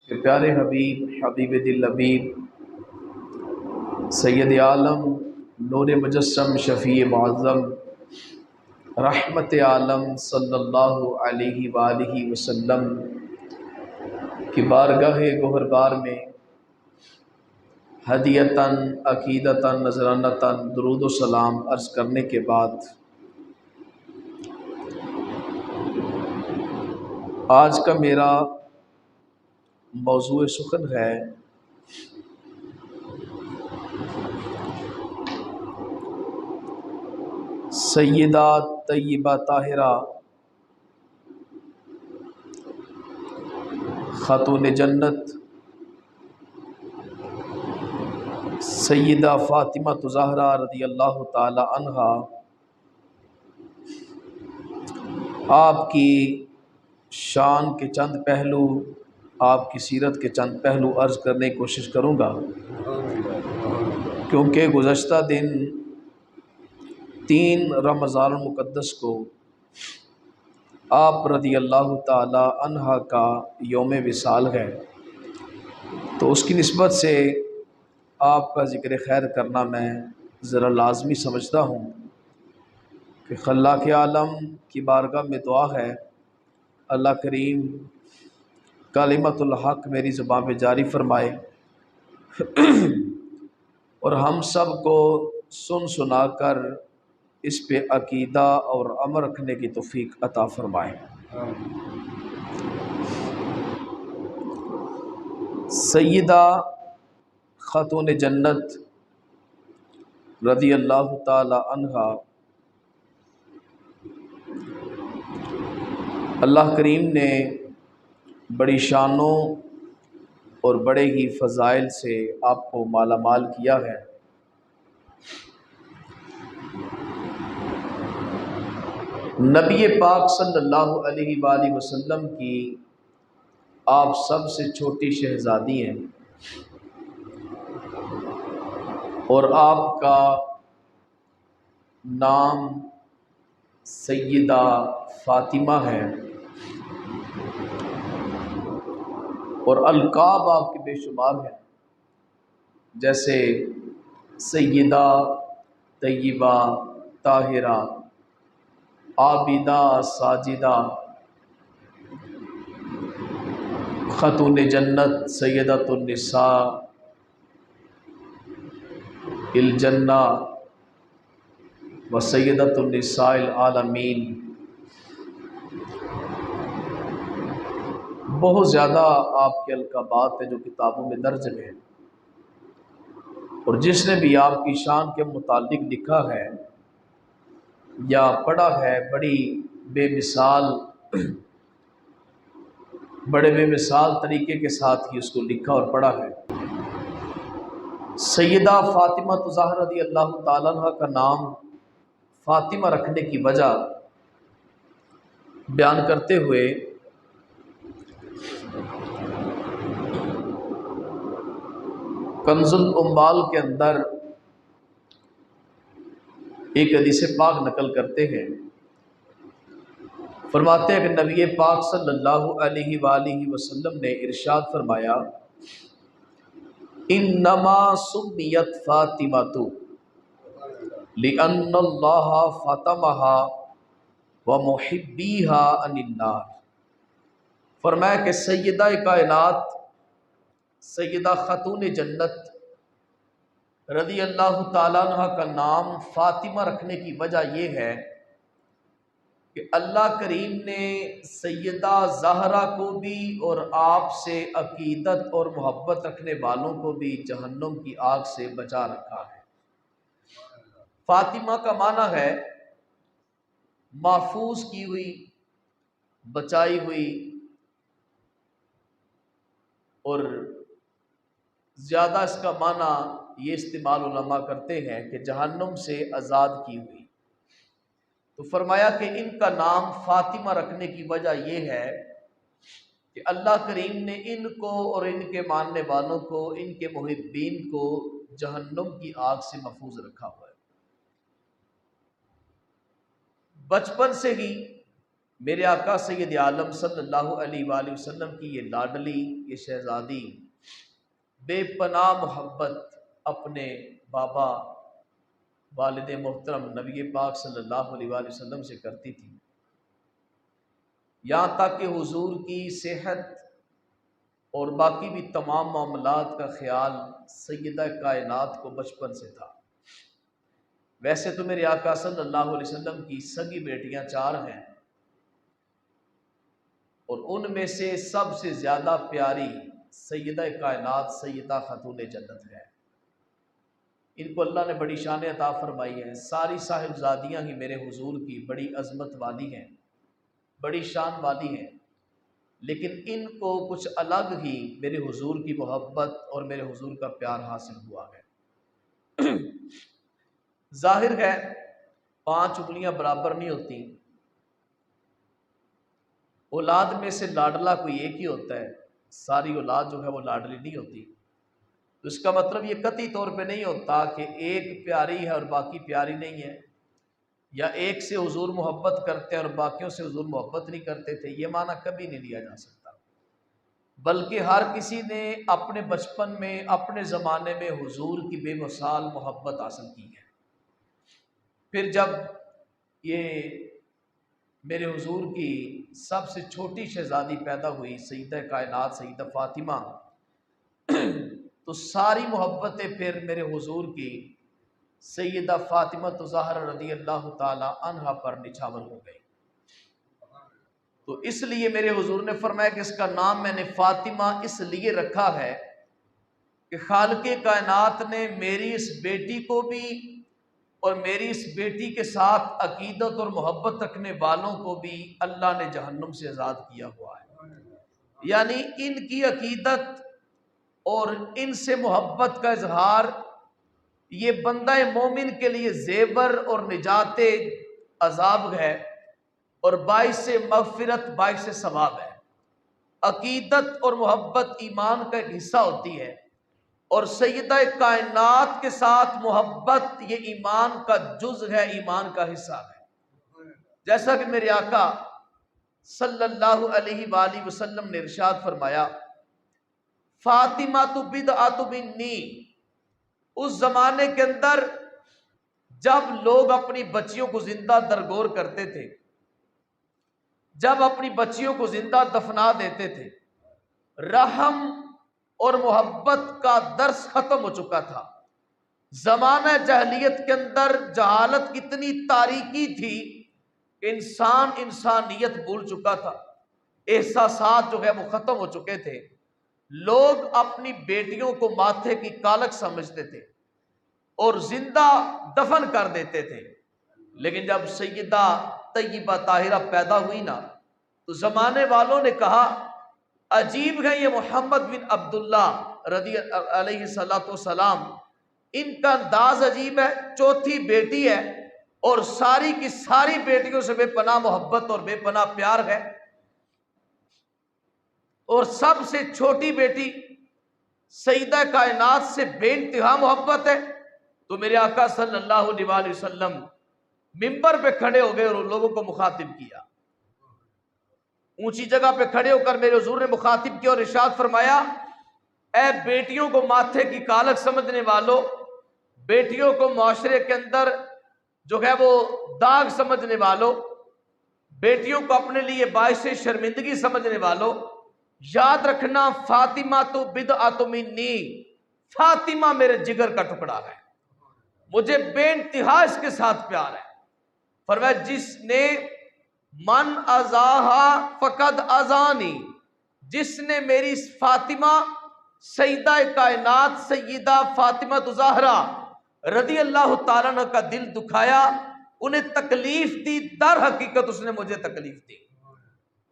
کہ پیارے حبیب حبیب دل لبیب سید عالم نور مجسم شفیع معظم رحمت عالم صلی اللہ علیہ وآلہ وسلم کی بارگاہ گوہربار میں ہدیتاً عقیدتاً نذرانتاً درود و سلام عرض کرنے کے بعد آج کا میرا موضوع سخن ہے سیدہ طیبہ طاہرہ خاتون جنت سیدہ فاطمہ زہرا رضی اللہ تعالی عنہا آپ کی شان کے چند پہلو، آپ کی سیرت کے چند پہلو عرض کرنے کی کوشش کروں گا، کیونکہ گزشتہ دن 3 رمضان المقدس کو آپ رضی اللہ تعالی عنہا کا یوم وصال ہے، تو اس کی نسبت سے آپ کا ذکر خیر کرنا میں ذرا لازمی سمجھتا ہوں کہ خلاق عالم کی بارگاہ میں دعا ہے اللہ کریم کلمۃ الحق میری زبان پہ جاری فرمائے اور ہم سب کو سن سنا کر اس پہ عقیدہ اور عمل رکھنے کی توفیق عطا فرمائے۔ سیدہ خاتون جنت رضی اللہ تعالی عنہا اللہ کریم نے بڑی شانوں اور بڑے ہی فضائل سے آپ کو مالا مال کیا ہے۔ نبی پاک صلی اللہ علیہ وآلہ وسلم کی آپ سب سے چھوٹی شہزادی ہیں اور آپ کا نام سیدہ فاطمہ ہے اور القاب آپ کے بے شمار ہیں، جیسے سیدہ طیبہ طاہرہ عابدہ ساجدہ خاتون جنت سیدۃ النساء الجنہ و سیدۃ النساء العالمین۔ بہت زیادہ آپ کے القابات ہیں جو کتابوں میں درج ہیں، اور جس نے بھی آپ کی شان کے متعلق لکھا ہے یا پڑھا ہے بڑے بے مثال طریقے کے ساتھ ہی اس کو لکھا اور پڑھا ہے۔ سیدہ فاطمہ زہرا رضی اللہ تعالیٰ عنہ کا نام فاطمہ رکھنے کی وجہ بیان کرتے ہوئے کنز الاموال کے اندر ایک حدیث پاک نقل کرتے ہیں، فرماتے ہیں کہ نبی پاک صلی اللہ علیہ وآلہ وسلم نے ارشاد فرمایا انما سمیت فاطمۃ لأن اللہ فاطمها ومحبیها عن النار۔ فرمایا کہ سیدہ کائنات سیدہ خاتون جنت رضی اللہ تعالیٰ عنہ کا نام فاطمہ رکھنے کی وجہ یہ ہے کہ اللہ کریم نے سیدہ زہرا کو بھی اور آپ سے عقیدت اور محبت رکھنے والوں کو بھی جہنم کی آگ سے بچا رکھا ہے۔ فاطمہ کا معنی ہے محفوظ کی ہوئی، بچائی ہوئی، اور زیادہ اس کا معنی یہ استعمال علماء کرتے ہیں کہ جہنم سے آزاد کی ہوئی۔ تو فرمایا کہ ان کا نام فاطمہ رکھنے کی وجہ یہ ہے کہ اللہ کریم نے ان کو اور ان کے ماننے والوں کو، ان کے محبین کو جہنم کی آگ سے محفوظ رکھا ہوا ہے۔ بچپن سے ہی میرے آقا سید عالم صلی اللہ علیہ وآلہ وسلم کی یہ لاڈلی، یہ شہزادی بے پناہ محبت اپنے بابا والد محترم نبی پاک صلی اللہ علیہ وآلہ وسلم سے کرتی تھی، یہاں تک کہ حضور کی صحت اور باقی بھی تمام معاملات کا خیال سیدہ کائنات کو بچپن سے تھا۔ ویسے تو میرے آقا صلی اللہ علیہ وسلم کی سگی بیٹیاں 4 ہیں، اور ان میں سے سب سے زیادہ پیاری سیدہ کائنات سیدہ خاتون جنت ہے۔ ان کو اللہ نے بڑی شان عطا فرمائی ہے۔ ساری صاحبزادیاں ہی میرے حضور کی بڑی عظمت والی ہیں، بڑی شان والی ہیں، لیکن ان کو کچھ الگ ہی میرے حضور کی محبت اور میرے حضور کا پیار حاصل ہوا ہے۔ ظاہر ہے 5 انگلیاں برابر نہیں ہوتی، اولاد میں سے لاڈلا کوئی ایک ہی ہوتا ہے، ساری اولاد جو ہے وہ لاڈلی نہیں ہوتی۔ تو اس کا مطلب یہ قطعی طور پہ نہیں ہوتا کہ ایک پیاری ہے اور باقی پیاری نہیں ہے، یا ایک سے حضور محبت کرتے ہیں اور باقیوں سے حضور محبت نہیں کرتے تھے، یہ معنی کبھی نہیں لیا جا سکتا، بلکہ ہر کسی نے اپنے بچپن میں اپنے زمانے میں حضور کی بے مثال محبت حاصل کی ہے۔ پھر جب یہ میرے حضور کی سب سے چھوٹی شہزادی پیدا ہوئی سیدہ کائنات سیدہ فاطمہ، تو ساری محبتیں پھر میرے حضور کی سیدہ فاطمہ الزہرا رضی اللہ تعالی عنہا پر نچھاور ہو گئی۔ تو اس لیے میرے حضور نے فرمایا کہ اس کا نام میں نے فاطمہ اس لیے رکھا ہے کہ خالق کائنات نے میری اس بیٹی کو بھی اور میری اس بیٹی کے ساتھ عقیدت اور محبت رکھنے والوں کو بھی اللہ نے جہنم سے آزاد کیا ہوا ہے۔ یعنی ان کی عقیدت اور ان سے محبت کا اظہار یہ بندہ مومن کے لیے زیور اور نجات عذاب ہے اور باعث مغفرت باعث ثواب ہے۔ عقیدت اور محبت ایمان کا ایک حصہ ہوتی ہے، اور سیدہ کائنات کے ساتھ محبت یہ ایمان کا جز ہے، ایمان کا حصہ ہے۔ جیسا کہ میرے آقا صلی اللہ علیہ وآلہ وسلم نے ارشاد فرمایا، فاطمہ تو بدعۃ منی۔ اس زمانے کے اندر جب لوگ اپنی بچیوں کو زندہ درگور کرتے تھے، جب اپنی بچیوں کو زندہ دفنا دیتے تھے، رحم اور محبت کا درس ختم ہو چکا تھا۔ زمانہ جاہلیت کے اندر جہالت کتنی تاریکی تھی، انسان انسانیت بھول چکا تھا، احساسات جو ہے وہ ختم ہو چکے تھے، لوگ اپنی بیٹیوں کو ماتھے کی کالک سمجھتے تھے اور زندہ دفن کر دیتے تھے۔ لیکن جب سیدہ طیبہ طاہرہ پیدا ہوئی نا، تو زمانے والوں نے کہا عجیب ہے یہ محمد بن عبداللہ رضی علیہ السلام، ان کا انداز عجیب ہے، 4تھی بیٹی ہے اور ساری کی ساری بیٹیوں سے بے پناہ محبت اور بے پناہ پیار ہے، اور سب سے چھوٹی بیٹی سیدہ کائنات سے بے انتہا محبت ہے۔ تو میرے آقا صلی اللہ علیہ وآلہ وسلم منبر پہ کھڑے ہو گئے اور ان لوگوں کو مخاطب کیا، اونچی جگہ پہ کھڑے ہو کر میرے حضور نے مخاطب کیا اور ارشاد فرمایا، اے بیٹیوں کو ماتھے کی کالک سمجھنے والوں، بیٹیوں کو معاشرے کے اندر جو ہے وہ داغ سمجھنے والوں، بیٹیوں کو اپنے لیے باعث شرمندگی سمجھنے والوں، یاد رکھنا فاطمہ تو بدعۃ منی، فاطمہ میرے جگر کا ٹکڑا ہے، مجھے بے انتہا اس کے ساتھ پیار ہے۔ فرمایا جس نے من ازاہا فقد ازانی، جس نے میری فاطمہ سیدہ کائنات سیدہ فاطمہ الزہرا رضی اللہ تعالیٰ عنہ کا دل دکھایا، انہیں تکلیف دی، در حقیقت اس نے مجھے تکلیف دی۔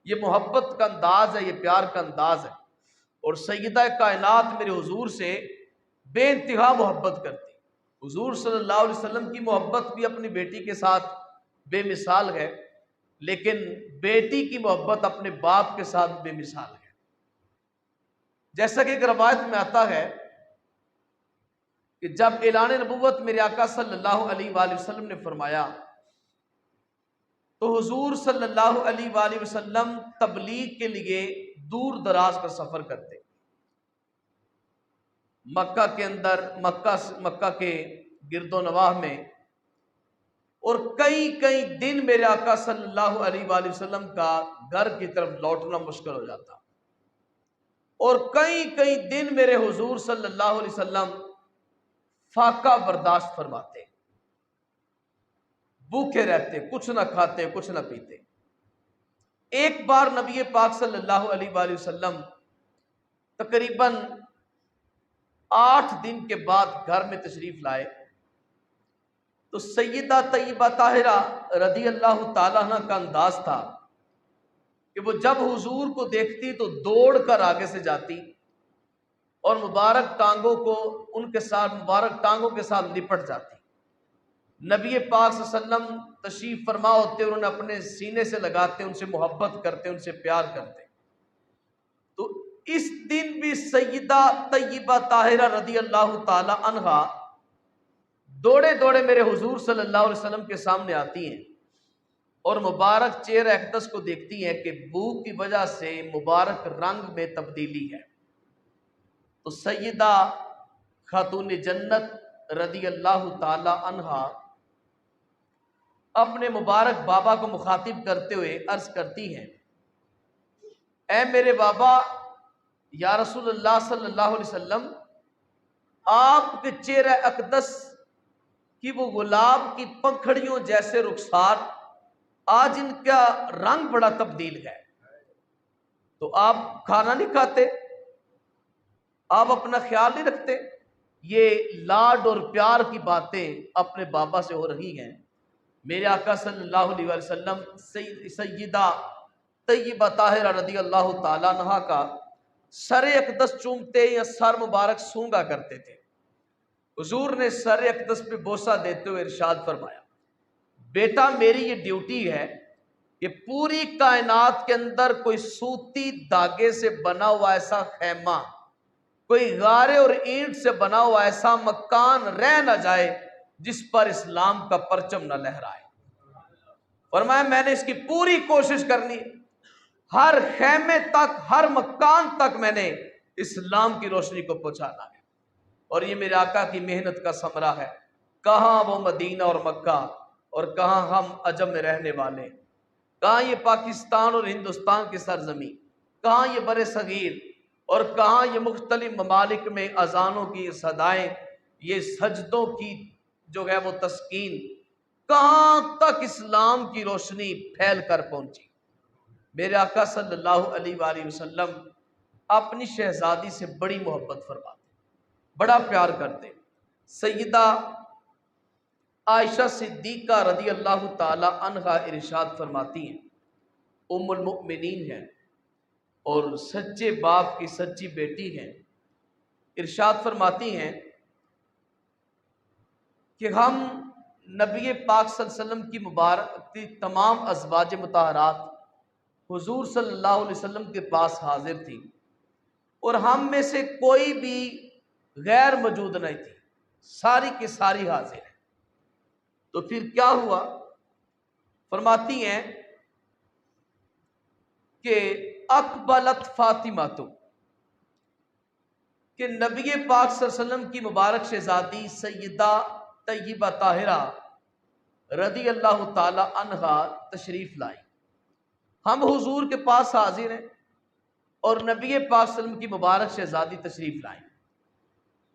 یہ محبت کا انداز ہے، یہ پیار کا انداز ہے، اور سیدہ کائنات میرے حضور سے بے انتہا محبت کرتی۔ حضور صلی اللہ علیہ وسلم کی محبت بھی اپنی بیٹی کے ساتھ بے مثال ہے، لیکن بیٹی کی محبت اپنے باپ کے ساتھ بے مثال ہے۔ جیسا کہ ایک روایت میں آتا ہے کہ جب اعلان نبوت میرے آقا صلی اللہ علیہ وآلہ وسلم نے فرمایا تو حضور صلی اللہ علیہ وآلہ وسلم تبلیغ کے لیے دور دراز کا سفر کرتے، مکہ کے اندر، مکہ کے گرد و نواح میں، اور کئی کئی دن میرے آقا صلی اللہ علیہ وآلہ وسلم کا گھر کی طرف لوٹنا مشکل ہو جاتا، اور کئی کئی دن میرے حضور صلی اللہ علیہ وسلم فاقہ برداشت فرماتے، بھوکے رہتے، کچھ نہ کھاتے کچھ نہ پیتے۔ ایک بار نبی پاک صلی اللہ علیہ وآلہ وسلم تقریباً 8 دن کے بعد گھر میں تشریف لائے، تو سیدہ طیبہ طاہرہ رضی اللہ تعالیٰ عنہ کا انداز تھا کہ وہ جب حضور کو دیکھتی تو دوڑ کر آگے سے جاتی اور مبارک ٹانگوں کے ساتھ لپٹ جاتی۔ نبی پاک صلی اللہ علیہ وسلم تشریف فرما ہوتے اور انہیں اپنے سینے سے لگاتے، ان سے محبت کرتے، ان سے پیار کرتے۔ تو اس دن بھی سیدہ طیبہ طاہرہ رضی اللہ تعالی عنہا دوڑے دوڑے میرے حضور صلی اللہ علیہ وسلم کے سامنے آتی ہیں اور مبارک چہرہ اقدس کو دیکھتی ہیں کہ بھوک کی وجہ سے مبارک رنگ میں تبدیلی ہے۔ تو سیدہ خاتون جنت رضی اللہ تعالی عنہا اپنے مبارک بابا کو مخاطب کرتے ہوئے عرض کرتی ہیں، اے میرے بابا، یا رسول اللہ صلی اللہ علیہ وسلم، آپ کے چہرہ اقدس کی وہ گلاب کی پنکھڑیوں جیسے رخسار، آج ان کا رنگ بڑا تبدیل ہے۔ تو آپ کھانا نہیں کھاتے، آپ اپنا خیال نہیں رکھتے؟ یہ لاڈ اور پیار کی باتیں اپنے بابا سے ہو رہی ہیں۔ میرے آقا صلی اللہ علیہ وسلم سیدہ طیبہ طاہرہ رضی اللہ تعالیٰ عنہا کا سر اقدس چومتے یا سر مبارک سونگا کرتے تھے۔ حضور نے سر اقدس پہ بوسہ دیتے ہوئے ارشاد فرمایا، بیٹا میری یہ ڈیوٹی ہے کہ پوری کائنات کے اندر کوئی سوتی دھاگے سے بنا ہوا ایسا خیمہ، کوئی غارے اور اینٹ سے بنا ہوا ایسا مکان رہ نہ جائے جس پر اسلام کا پرچم نہ لہرائے۔ فرمایا میں نے اس کی پوری کوشش کرنی، ہر خیمے تک، ہر مکان تک میں نے اسلام کی روشنی کو پہنچانا ہے، اور یہ میرے آقا کی محنت کا ثمرہ ہے۔ کہاں وہ مدینہ اور مکہ، اور کہاں ہم عجم میں رہنے والے، کہاں یہ پاکستان اور ہندوستان کی سرزمین، کہاں یہ بر صغیر، اور کہاں یہ مختلف ممالک میں اذانوں کی صدائیں، یہ سجدوں کی جو ہے وہ تسکین، کہاں تک اسلام کی روشنی پھیل کر پہنچی۔ میرے آقا صلی اللہ علیہ وآلہ وسلم اپنی شہزادی سے بڑی محبت فرماتے، بڑا پیار کرتے۔ سیدہ عائشہ صدیقہ رضی اللہ تعالی عنہا ارشاد فرماتی ہیں، ام المؤمنین ہیں اور سچے باپ کی سچی بیٹی ہیں، ارشاد فرماتی ہیں کہ ہم نبی پاک صلی اللہ علیہ وسلم کی مبارک تمام ازواج مطہرات حضور صلی اللہ علیہ وسلم کے پاس حاضر تھی، اور ہم میں سے کوئی بھی غیر موجود نہیں تھی، ساری کی ساری حاضر ہیں۔ تو پھر کیا ہوا؟ فرماتی ہیں کہ اقبلت فاطمہ تو، کہ نبی پاک صلی اللہ علیہ وسلم کی مبارک شہزادی سیدہ طیبہ طاہرہ رضی اللہ تعالی عنہا تشریف لائی، ہم حضور کے پاس حاضر ہیں اور نبی پاک صلی اللہ علیہ وسلم کی مبارک شہزادی تشریف لائیں،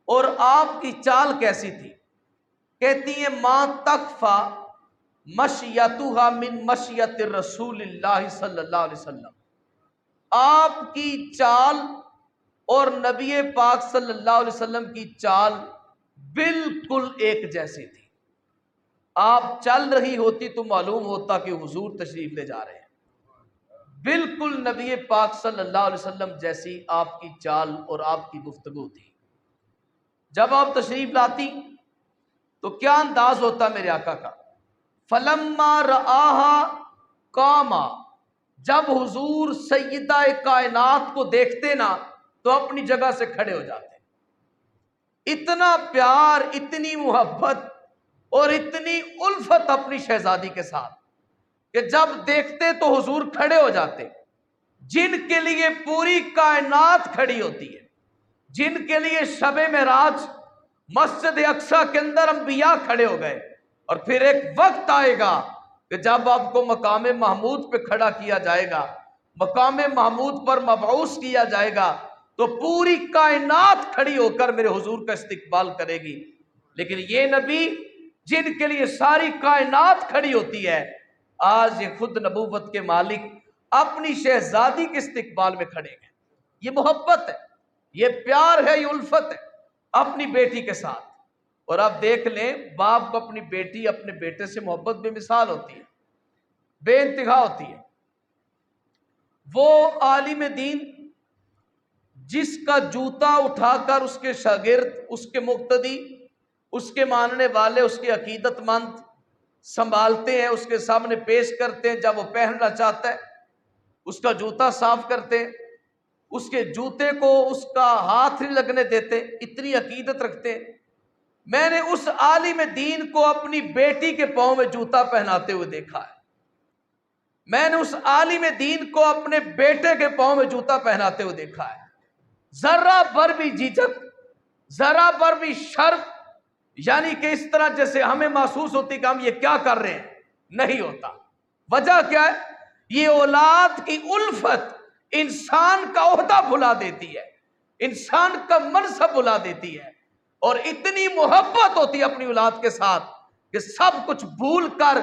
اور آپ کی چال کیسی تھی؟ کہتی ہیں ما تکفا مشیتھا من مشیت رسول اللہ صلی اللہ علیہ وسلم، آپ کی چال اور نبی پاک صلی اللہ علیہ وسلم کی چال بالکل ایک جیسی تھی۔ آپ چل رہی ہوتی تو معلوم ہوتا کہ حضور تشریف لے جا رہے ہیں، بالکل نبی پاک صلی اللہ علیہ وسلم جیسی آپ کی چال اور آپ کی گفتگو تھی۔ جب آپ تشریف لاتی تو کیا انداز ہوتا میرے آقا کا؟ فلما رآہا قاما، جب حضور سیدہ کائنات کو دیکھتے نا تو اپنی جگہ سے کھڑے ہو جاتے۔ اتنا پیار، اتنی محبت اور اتنی الفت اپنی شہزادی کے ساتھ۔ کہ جب دیکھتے تو حضور کھڑے ہو جاتے، جن کے لیے پوری کائنات کھڑی ہوتی ہے، جن کے لیے شب معراج مسجد اقصیٰ کے اندر انبیاء کھڑے ہو گئے، اور پھر ایک وقت آئے گا کہ جب آپ کو مقام محمود پہ کھڑا کیا جائے گا، مقام محمود پر مبعوث کیا جائے گا، تو پوری کائنات کھڑی ہو کر میرے حضور کا استقبال کرے گی۔ لیکن یہ نبی جن کے لیے ساری کائنات کھڑی ہوتی ہے، آج یہ خود نبوت کے مالک اپنی شہزادی کے استقبال میں کھڑے ہیں۔ یہ محبت ہے، یہ پیار ہے، یہ الفت ہے اپنی بیٹی کے ساتھ۔ اور آپ دیکھ لیں، باپ کو اپنی بیٹی اپنے بیٹے سے محبت بے مثال ہوتی ہے، بے انتہا ہوتی ہے۔ وہ عالم دین جس کا جوتا اٹھا کر اس کے شاگرد، اس کے مقتدی، اس کے ماننے والے، اس کے عقیدت مند سنبھالتے ہیں، اس کے سامنے پیش کرتے ہیں، جب وہ پہننا چاہتا ہے اس کا جوتا صاف کرتے ہیں، اس کے جوتے کو اس کا ہاتھ نہیں لگنے دیتے، اتنی عقیدت رکھتے ہیں۔ میں نے اس عالم دین کو اپنی بیٹی کے پاؤں میں جوتا پہناتے ہوئے دیکھا ہے، میں نے اس عالم دین کو اپنے بیٹے کے پاؤں میں جوتا پہناتے ہوئے دیکھا ہے۔ ذرہ بھر بھی جھجک، ذرا بھر بھی شرم، یعنی کہ اس طرح جیسے ہمیں محسوس ہوتی کہ ہم یہ کیا کر رہے ہیں، نہیں ہوتا۔ وجہ کیا ہے؟ یہ اولاد کی الفت انسان کا عہدہ بھلا دیتی ہے، انسان کا منصب بھلا دیتی ہے، اور اتنی محبت ہوتی ہے اپنی اولاد کے ساتھ کہ سب کچھ بھول کر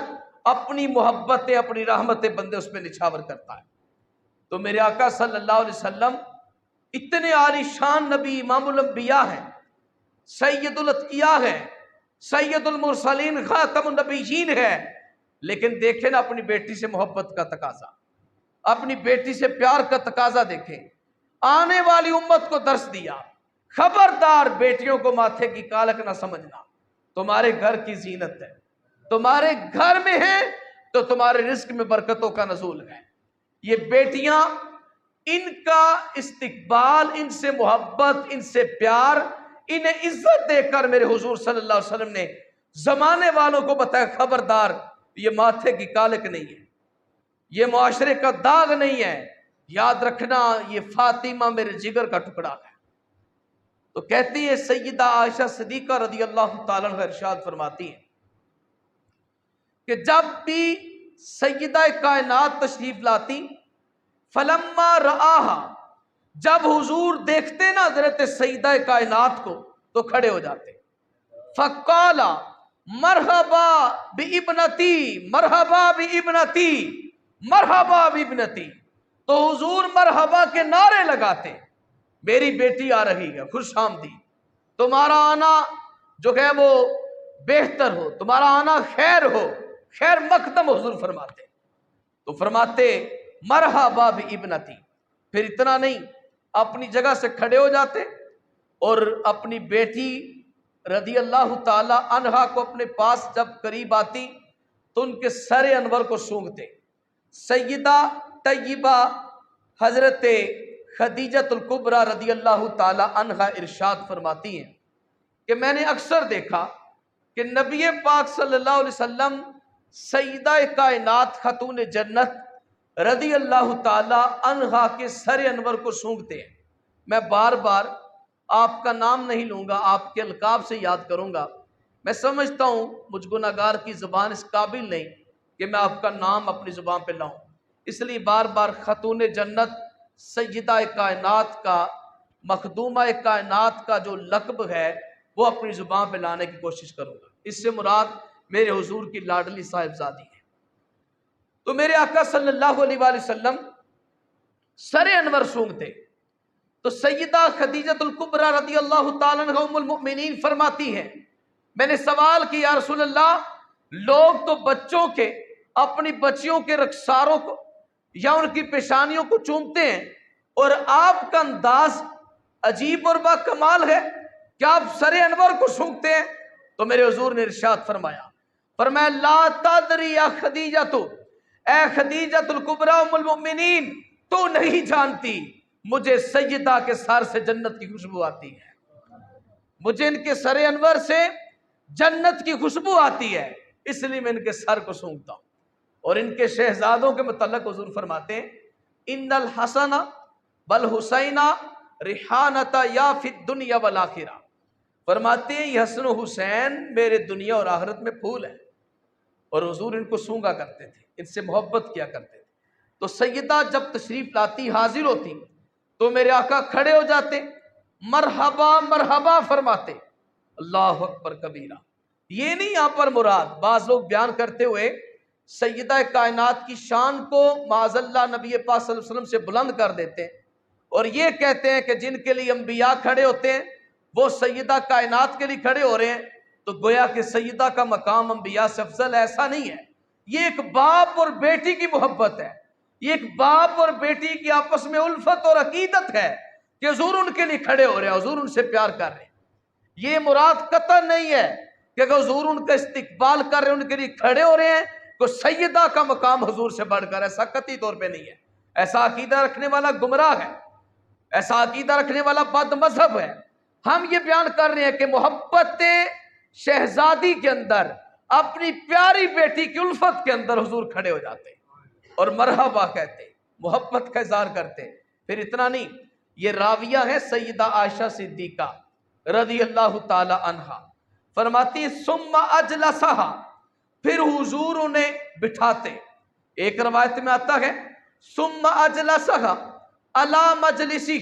اپنی محبتیں، اپنی رحمتیں بندے اس پہ نچھاور کرتا ہے۔ تو میرے آقا صلی اللہ علیہ وسلم اتنے عالی شان نبی، امام الانبیاء ہیں، سید الاتقیاء ہے، سید المرسلین، خاتم النبیین ہے، لیکن دیکھیں نا اپنی بیٹی سے محبت کا تقاضا، اپنی بیٹی سے پیار کا تقاضا دیکھیں۔ آنے والی امت کو درس دیا، خبردار بیٹیوں کو ماتھے کی کالک نہ سمجھنا، تمہارے گھر کی زینت ہے، تمہارے گھر میں ہے تو تمہارے رزق میں برکتوں کا نزول ہے۔ یہ بیٹیاں، ان کا استقبال، ان سے محبت، ان سے پیار، انہیں عزت دے کر میرے حضور صلی اللہ علیہ وسلم نے زمانے والوں کو بتایا، خبردار یہ ماتھے کی کالک نہیں ہے، یہ معاشرے کا داغ نہیں ہے، یاد رکھنا یہ فاطمہ میرے جگر کا ٹکڑا ہے۔ تو کہتی ہے سیدہ عائشہ صدیقہ رضی اللہ تعالیٰ عنہ ارشاد فرماتی ہیں کہ جب بھی سیدہ کائنات تشریف لاتی، فلما رآہا، جب حضور دیکھتے نا حضرت سیدہ کائنات کو تو کھڑے ہو جاتے، فقالا مرحبا بابنتی، مرحبا بابنتی، مرحبا بابنتی، تو حضور مرحبا کے نعرے لگاتے، میری بیٹی آ رہی ہے، خوش آمدید، تمہارا آنا جو ہے وہ بہتر ہو، تمہارا آنا خیر ہو، خیر مقدم حضور فرماتے۔ تو فرماتے مرحبا بابنتی، پھر اتنا نہیں، اپنی جگہ سے کھڑے ہو جاتے اور اپنی بیٹی رضی اللہ تعالی عنہا کو اپنے پاس جب قریب آتی تو ان کے سر انور کو سونگھتے۔ سیدہ طیبہ حضرت خدیجۃ الکبریٰ رضی اللہ تعالی عنہا ارشاد فرماتی ہیں کہ میں نے اکثر دیکھا کہ نبی پاک صلی اللہ علیہ وسلم سیدہ کائنات خاتون جنت رضی اللہ تعالی عنہا کے سر انور کو سونگھتے ہیں۔ میں بار بار آپ کا نام نہیں لوں گا، آپ کے القاب سے یاد کروں گا، میں سمجھتا ہوں مجھ گناہگار کی زبان اس قابل نہیں کہ میں آپ کا نام اپنی زبان پہ لاؤں، اس لیے بار بار خاتون جنت سیدہ کائنات کا، مخدومہ کائنات کا جو لقب ہے وہ اپنی زبان پہ لانے کی کوشش کروں گا۔ اس سے مراد میرے حضور کی لاڈلی صاحبزادی ہے۔ تو میرے آقا صلی اللہ علیہ وآلہ وسلم سر انور سونگتے تو سیدہ خدیجۃ الکبریٰ رضی اللہ تعالیٰ عنہا ام المؤمنین فرماتی ہیں، میں نے سوال کیا، یا رسول اللہ، لوگ تو بچوں کے، اپنی بچیوں کے رخساروں کو یا ان کی پیشانیوں کو چومتے ہیں، اور آپ کا انداز عجیب اور با کمال ہے، کیا آپ سر انور کو سونگتے ہیں؟ تو میرے حضور نے ارشاد فرمایا لا تدری یا خدیجہ، اے خدیجۃ الکبریٰ ام المؤمنین، تو نہیں جانتی مجھے سیدہ کے سر سے جنت کی خوشبو آتی ہے، مجھے ان کے سر انور سے جنت کی خوشبو آتی ہے، اس لیے میں ان کے سر کو سونگتا ہوں۔ اور ان کے شہزادوں کے متعلق حضور فرماتے ہیں ان الحسن بل حسینہ ریحانتا یا فی الدنیا والآخرہ، فرماتے ہیں یہ حسن و حسین میرے دنیا اور آخرت میں پھول ہیں، اور حضور ان کو سونگا کرتے تھے، ان سے محبت کیا کرتے تھے۔ تو سیدہ جب تشریف لاتی حاضر ہوتی تو میرے آقا کھڑے ہو جاتے، مرحبا مرحبا فرماتے، اللہ اکبر کبیرہ۔ یہ نہیں یہاں پر مراد، بعض لوگ بیان کرتے ہوئے سیدہ کائنات کی شان کو معاذ اللہ نبی پاک صلی اللہ علیہ وسلم سے بلند کر دیتے ہیں، اور یہ کہتے ہیں کہ جن کے لیے انبیاء کھڑے ہوتے ہیں وہ سیدہ کائنات کے لیے کھڑے ہو رہے ہیں، تو گویا کہ سیدہ کا مقام انبیاء سے افضل ہے۔ ایسا نہیں ہے، یہ ایک باپ اور بیٹی کی محبت ہے، یہ ایک باپ اور بیٹی کی آپس میں الفت اور عقیدت ہے کہ حضور ان کے لیے کھڑے ہو رہے ہیں، حضور ان سے پیار کر رہے ہیں۔ یہ مراد قطع نہیں ہے کہ اگر حضور ان کا استقبال کر رہے ہیں، ان کے لیے کھڑے ہو رہے ہیں تو سیدہ کا مقام حضور سے بڑھ کر، ایسا قطعی طور پہ نہیں ہے۔ ایسا عقیدہ رکھنے والا گمراہ ہے، ایسا عقیدہ رکھنے والا بد مذہب ہے۔ ہم یہ بیان کر رہے ہیں کہ محبت شہزادی کے اندر، اپنی پیاری بیٹی کی الفت کے اندر حضور کھڑے ہو جاتے اور مرحبا کہتے، محبت کا اظہار کرتے۔ پھر اتنا نہیں، یہ راویہ ہے سیدہ عائشہ صدیقہ رضی اللہ تعالی عنہا، فرماتی ثم اجلسہا، پھر حضور انہیں بٹھاتے۔ ایک روایت میں آتا ہے ثم اجلسہا علی مجلسہ،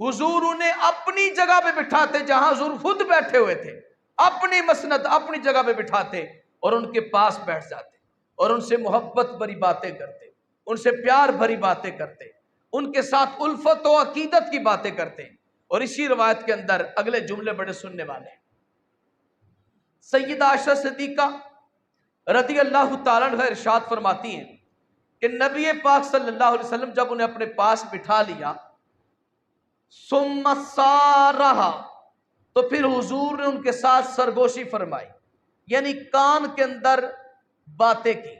حضور انہیں اپنی جگہ پہ بٹھاتے جہاں حضور خود بیٹھے ہوئے تھے، اپنی مسند اپنی جگہ پہ بٹھاتے اور ان کے پاس بیٹھ جاتے اور ان سے محبت بھری باتیں کرتے، ان سے پیار بھری باتیں کرتے، ان کے ساتھ الفت و عقیدت کی باتیں کرتے۔ اور اسی روایت کے اندر اگلے جملے بڑے سننے والے ہیں۔ سیدہ عائشہ صدیقہ رضی اللہ تعالیٰ عنہ ارشاد فرماتی ہیں کہ نبی پاک صلی اللہ علیہ وسلم جب انہیں اپنے پاس بٹھا لیا، ثم سارہا، تو پھر حضور نے ان کے ساتھ سرگوشی فرمائی، یعنی کان کے اندر باتیں کی،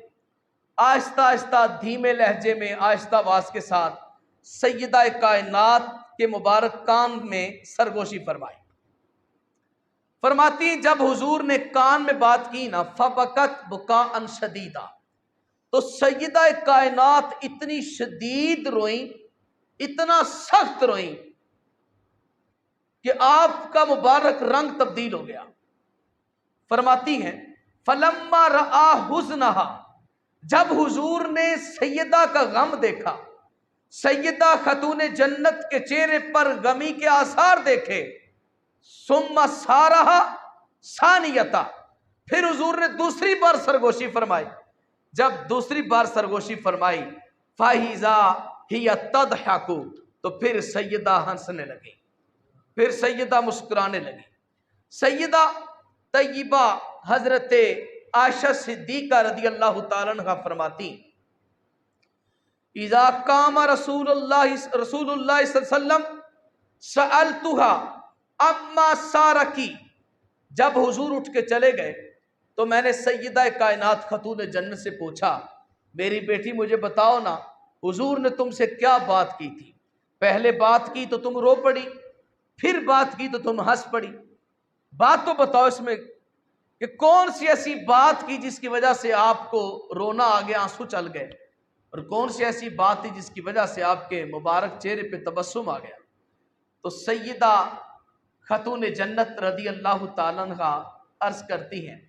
آہستہ آہستہ دھیمے لہجے میں آہستہ آواز کے ساتھ سیدہ کائنات کے مبارک کان میں سرگوشی فرمائی۔ فرماتی جب حضور نے کان میں بات کی نا، فبکت بکاء شدیدا، تو سیدہ کائنات اتنی شدید روئیں، اتنا سخت روئیں کہ آپ کا مبارک رنگ تبدیل ہو گیا۔ فرماتی ہیں فلما رآ حزنہا، جب حضور نے سیدہ کا غم دیکھا، سیدہ خاتون جنت کے چہرے پر غمی کے آثار دیکھے، ثم سارہا ثانیتا، پھر حضور نے دوسری بار سرگوشی فرمائی۔ جب دوسری بار سرگوشی فرمائی فَإِذَا هِيَ تَضْحَكُ، تو پھر سیدہ ہنسنے لگی، پھر سیدہ مسکرانے لگی۔ سیدہ طیبہ حضرت عائشہ صدیقہ رضی اللہ تعالیٰ عنہ فرماتی اذا قام رسول اللہ صلی اللہ علیہ وسلم سألتها اما سارکی، جب حضور اٹھ کے چلے گئے تو میں نے سیدہ کائنات خاتون جنت سے پوچھا، میری بیٹی مجھے بتاؤ نا، حضور نے تم سے کیا بات کی تھی؟ پہلے بات کی تو تم رو پڑی، پھر بات کی تو تم ہنس پڑی، بات تو بتاؤ اس میں کہ کون سی ایسی بات کی جس کی وجہ سے آپ کو رونا آ گیا، آنسو چل گئے، اور کون سی ایسی بات تھی جس کی وجہ سے آپ کے مبارک چہرے پہ تبسم آ گیا؟ تو سیدہ خاتون جنت رضی اللہ تعالیٰ عنہ عرض کرتی ہیں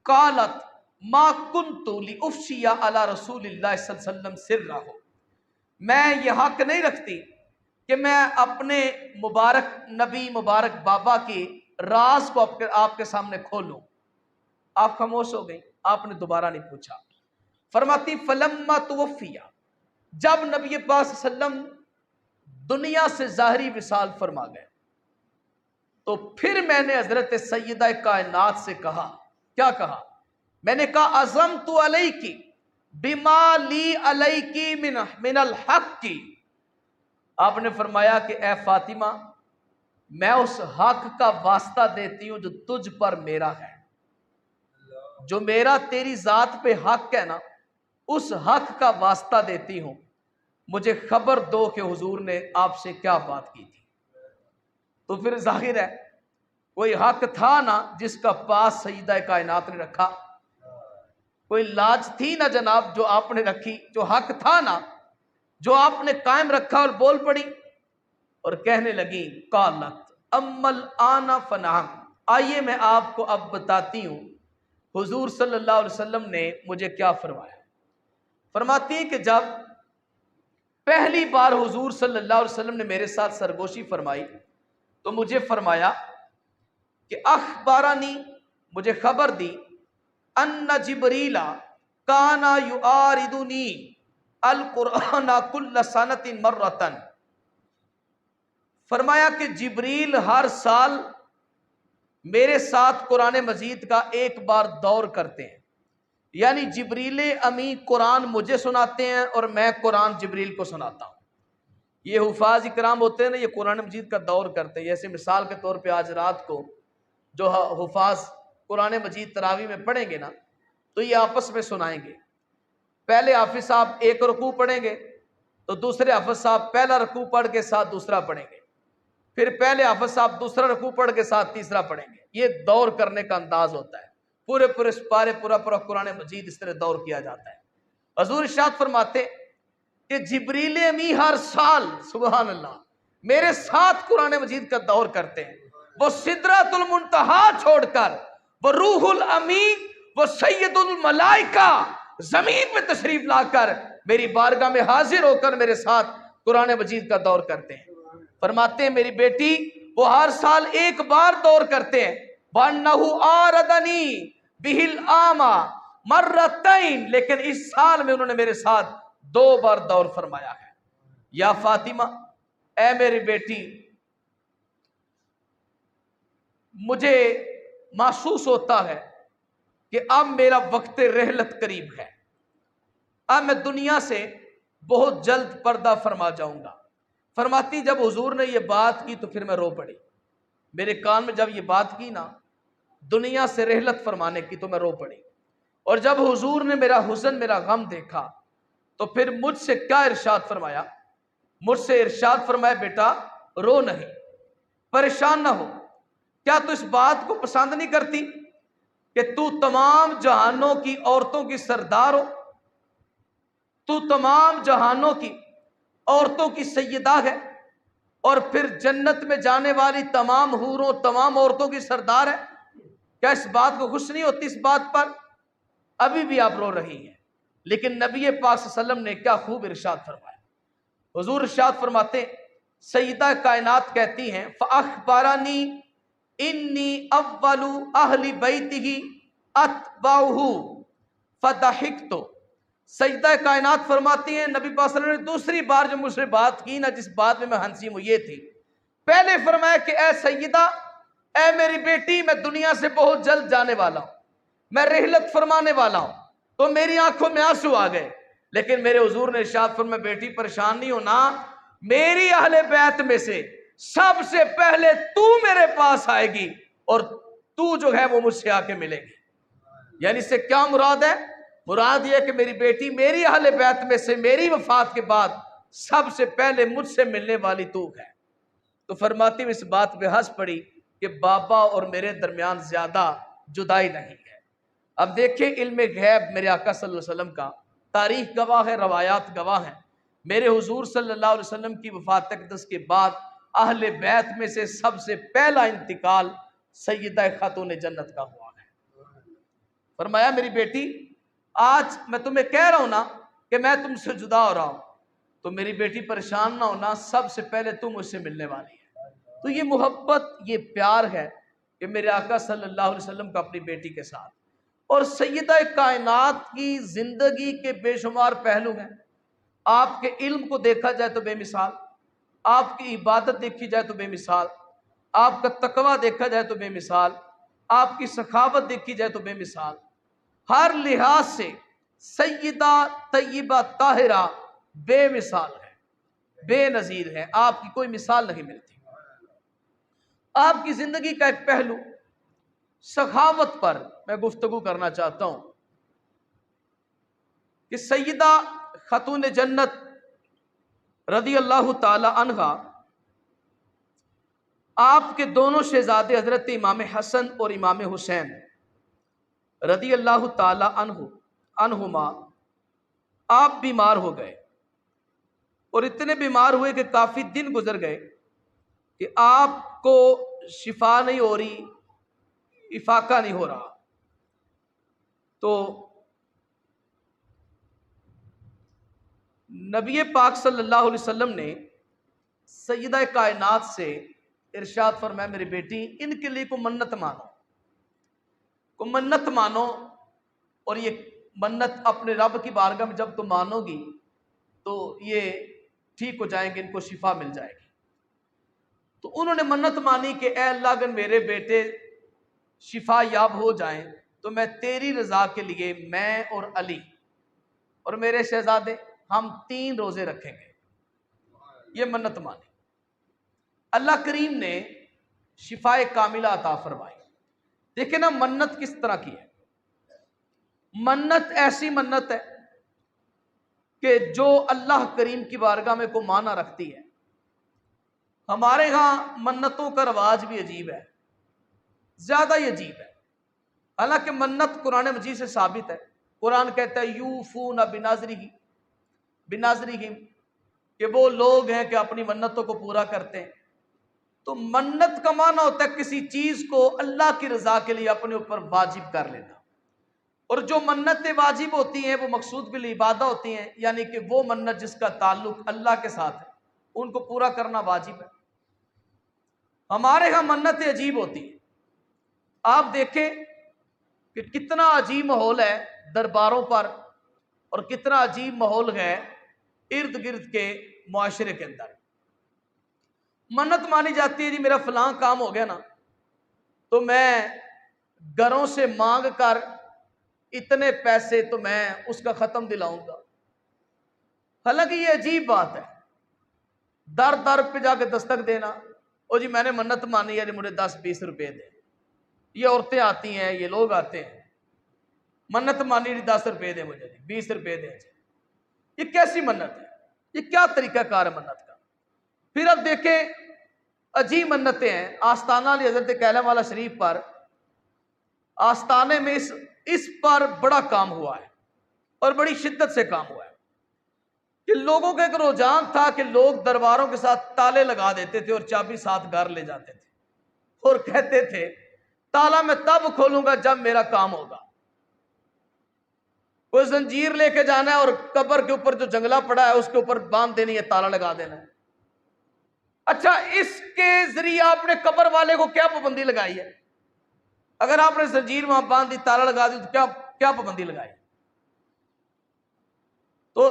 قالت ما کنت لافشی علی رسول اللہ صلی اللہ علیہ وسلم سرہ، میں یہ حق نہیں رکھتی کہ میں اپنے مبارک نبی مبارک بابا کے راز کو آپ کے سامنے کھولوں۔ آپ خاموش ہو گئی، آپ نے دوبارہ نہیں پوچھا۔ فرماتی فلما توفی، جب نبی پاک صلی اللہ علیہ وسلم دنیا سے ظاہری وصال فرما گئے تو پھر میں نے حضرت سیدہ کائنات سے کہا، کیا کہا؟ میں نے کہا عزمت علیکی بما لی علیکی من الحق کی، آپ نے فرمایا کہ اے فاطمہ میں اس حق کا واسطہ دیتی ہوں جو تجھ پر میرا ہے، جو میرا تیری ذات پہ حق ہے نا، اس حق کا واسطہ دیتی ہوں، مجھے خبر دو کہ حضور نے آپ سے کیا بات کی تھی۔ تو پھر ظاہر ہے کوئی حق تھا نا جس کا پاس سیدہ کائنات نے رکھا، کوئی لاج تھی نا جناب جو آپ نے رکھی، جو حق تھا نا جو آپ نے قائم رکھا، اور بول پڑی اور کہنے لگی قالت امل آنا فنام۔ آئیے میں آپ کو اب بتاتی ہوں حضور صلی اللہ علیہ وسلم نے مجھے کیا فرمایا۔ فرماتی ہے کہ جب پہلی بار حضور صلی اللہ علیہ وسلم نے میرے ساتھ سرگوشی فرمائی تو مجھے فرمایا کہ اخبارانی، مجھے خبر دی، ان جبریل کانا یعارضنی القرآن کل سنۃ مرۃ۔ فرمایا کہ جبریل ہر سال میرے ساتھ قرآن مجید کا ایک بار دور کرتے ہیں، یعنی جبریل امی قرآن مجھے سناتے ہیں اور میں قرآن جبریل کو سناتا ہوں۔ یہ حفاظ اکرام ہوتے ہیں نا، یہ قرآن مجید کا دور کرتے ہیں۔ جیسے مثال کے طور پہ آج رات کو جو حفاظ قرآن مجید تراویح میں پڑھیں گے نا تو یہ آپس میں سنائیں گے۔ پہلے حافظ صاحب ایک رکوع پڑھیں گے تو دوسرے حافظ صاحب پہلا رکوع پڑھ کے ساتھ دوسرا پڑھیں گے، پھر پہلے حافظ صاحب دوسرا رکوع پڑھ کے ساتھ تیسرا پڑھیں گے۔ یہ دور کرنے کا انداز ہوتا ہے، پورے سپارے پورا قرآن مجید اس طرح دور کیا جاتا ہے۔ حضور ارشاد فرماتے کہ جبریل امی ہر سال سبحان اللہ میرے ساتھ قرآن مجید کا دور کرتے ہیں۔ وہ سدرۃ المنتہا چھوڑ کر، وہ روح الامین، وہ سید الملائکہ زمین میں تشریف لا کر میری بارگاہ میں حاضر ہو کر میرے ساتھ قرآن مجید کا دور کرتے ہیں۔ فرماتے ہیں میری بیٹی وہ ہر سال ایک بار دور کرتے ہیں، وَأَنَّهُ آرَدَنِي بِهِ الْآمَ مَرَّتَيْن، لیکن اس سال میں انہوں نے میرے ساتھ 2 بار دور فرمایا ہے۔ یا فاطمہ، اے میری بیٹی، مجھے محسوس ہوتا ہے کہ اب میرا وقت رحلت قریب ہے، اب میں دنیا سے بہت جلد پردہ فرما جاؤں گا۔ فرماتی جب حضور نے یہ بات کی تو پھر میں رو پڑی، میرے کان میں جب یہ بات کی نا دنیا سے رحلت فرمانے کی تو میں رو پڑی، اور جب حضور نے میرا حزن، میرا غم دیکھا تو پھر مجھ سے کیا ارشاد فرمایا؟ مجھ سے ارشاد فرمایا بیٹا رو نہیں، پریشان نہ ہو، کیا تو اس بات کو پسند نہیں کرتی کہ تو تمام جہانوں کی عورتوں کی سردار ہو، تو تمام جہانوں کی عورتوں کی سیدہ ہے، اور پھر جنت میں جانے والی تمام حوروں، تمام عورتوں کی سردار ہے؟ کیا اس بات کو خوش نہیں ہوتی؟ اس بات پر ابھی بھی آپ رو رہی ہیں، لیکن نبی پاک صلی اللہ علیہ وسلم نے کیا خوب ارشاد فرمایا۔ حضور ارشاد فرماتے سیدہ کائنات کہتی ہیں فَأَخْبَرَنِي إِنِّي أَوَّلُ أَهْلِ بَيْتِهِ أَتْبَعُهُ فَضَحِكْتُ۔ سیدہ کائنات فرماتی ہیں نبی پاک صلی اللہ علیہ وسلم نے دوسری بار جو مجھ سے بات کی نا، جس بات میں ہنسی وہ یہ تھی، پہلے فرمایا کہ اے سیدہ، اے میری بیٹی، میں دنیا سے بہت جلد جانے والا ہوں، میں رحلت فرمانے والا ہوں، تو میری آنکھوں میں آنسو آ گئے، لیکن میرے حضور نے ارشاد فرمایا بیٹی پریشان نہیں ہونا، میری اہل بیت میں سے سب سے پہلے تو میرے پاس آئے گی اور تو جو ہے وہ مجھ سے آ کے ملے گی۔ یعنی اس سے کیا مراد ہے؟ مراد یہ کہ میری بیٹی میری اہل بیت میں سے میری وفات کے بعد سب سے پہلے مجھ سے ملنے والی تو ہے۔ تو فرماتی میں اس بات پہ ہنس پڑی کہ بابا اور میرے درمیان زیادہ جدائی نہیں ہے۔ اب دیکھیں علم غیب میرے آقا صلی اللہ علیہ وسلم کا، تاریخ گواہ ہے، روایات گواہ ہیں، میرے حضور صلی اللہ علیہ وسلم کی وفات اقدس کے بعد اہل بیت میں سے سب سے پہلا انتقال سیدہ خاتون جنت کا ہوا ہے۔ فرمایا میری بیٹی آج میں تمہیں کہہ رہا ہوں نا کہ میں تم سے جدا ہو رہا ہوں، تو میری بیٹی پریشان نہ ہونا، سب سے پہلے تم مجھ سے ملنے والی ہے۔ تو یہ محبت، یہ پیار ہے کہ میرے آقا صلی اللہ علیہ وسلم کا اپنی بیٹی کے ساتھ۔ اور سیدہ کائنات کی زندگی کے بے شمار پہلو ہیں، آپ کے علم کو دیکھا جائے تو بے مثال، آپ کی عبادت دیکھی جائے تو بے مثال، آپ کا تقوی دیکھا جائے تو بے مثال، آپ کی سخاوت دیکھی جائے تو بے مثال، ہر لحاظ سے سیدہ طیبہ طاہرہ بے مثال ہے، بے نظیر ہے، آپ کی کوئی مثال نہیں ملتی۔ آپ کی زندگی کا ایک پہلو سخاوت پر میں گفتگو کرنا چاہتا ہوں کہ سیدہ خاتون جنت رضی اللہ تعالی عنہا، آپ کے دونوں شہزادے حضرت امام حسن اور امام حسین رضی اللہ تعالی عنہ عنہما آپ بیمار ہو گئے اور اتنے بیمار ہوئے کہ کافی دن گزر گئے کہ آپ کو شفا نہیں ہو رہی، افاقہ نہیں ہو رہا. تو نبی پاک صلی اللہ علیہ وسلم نے سیدہ کائنات سے ارشاد فرمایا میری بیٹی ان کے لیے کو منت مانو، کو منت مانو، اور یہ منت اپنے رب کی بارگاہ میں جب تم مانو گی تو یہ ٹھیک ہو جائیں گے، ان کو شفا مل جائے گی. تو انہوں نے منت مانی کہ اے اللہ اگر میرے بیٹے شفا یاب ہو جائیں تو میں تیری رضا کے لیے میں اور علی اور میرے شہزادے ہم 3 روزے رکھیں گے. یہ منت مانی. اللہ کریم نے شفا کاملہ عطا فرمائی. دیکھیں نا منت کس طرح کی ہے. منت ایسی منت ہے کہ جو اللہ کریم کی بارگاہ میں کو معنی رکھتی ہے. ہمارے ہاں منتوں کا رواج بھی عجیب ہے، زیادہ ہی عجیب ہے. حالانکہ منت قرآن مجید سے ثابت ہے. قرآن کہتا ہے یوفون بنظرہم کہ وہ لوگ ہیں کہ اپنی منتوں کو پورا کرتے ہیں. تو منت کا معنی ہوتا ہے کسی چیز کو اللہ کی رضا کے لیے اپنے اوپر واجب کر لینا. اور جو منتیں واجب ہوتی ہیں وہ مقصود بالعبادہ ہوتی ہیں، یعنی کہ وہ منت جس کا تعلق اللہ کے ساتھ ہے ان کو پورا کرنا واجب ہے. ہمارے ہاں منتیں عجیب ہوتی ہیں. آپ دیکھیں کہ کتنا عجیب ماحول ہے درباروں پر اور کتنا عجیب ماحول ہے ارد گرد کے معاشرے کے اندر. منت مانی جاتی ہے جی میرا فلاں کام ہو گیا نا تو میں گھروں سے مانگ کر اتنے پیسے تو میں اس کا ختم دلاؤں گا. حالانکہ یہ عجیب بات ہے. در در پہ جا کے دستک دینا، او جی میں نے منت مانی ہے جی مجھے 10-20 روپے دے. یہ عورتیں آتی ہیں، یہ لوگ آتے ہیں، منت مانی جی 10 روپے دے مجھے، 20 روپے دے. یہ کیسی منت ہے؟ یہ کیا طریقہ کار ہے منت کا؟ پھر اب دیکھیں عجیب منتیں ہیں. آستانہ علی حضرت کیلم والا شریف پر آستانے میں اس پر بڑا کام ہوا ہے اور بڑی شدت سے کام ہوا ہے کہ لوگوں کا ایک رجحان تھا کہ لوگ درباروں کے ساتھ تالے لگا دیتے تھے اور چابی ساتھ گھر لے جاتے تھے اور کہتے تھے تالا میں تب کھولوں گا جب میرا کام ہوگا. کوئی زنجیر لے کے جانا ہے اور قبر کے اوپر جو جنگلہ پڑا ہے اس کے اوپر باندھ دینی ہے، تالا لگا دینا ہے. اچھا اس کے ذریعے آپ نے قبر والے کو کیا پابندی لگائی ہے؟ اگر آپ نے زنجیر وہاں باندھ دی، تالا لگا دی تو کیا پابندی لگائی؟ تو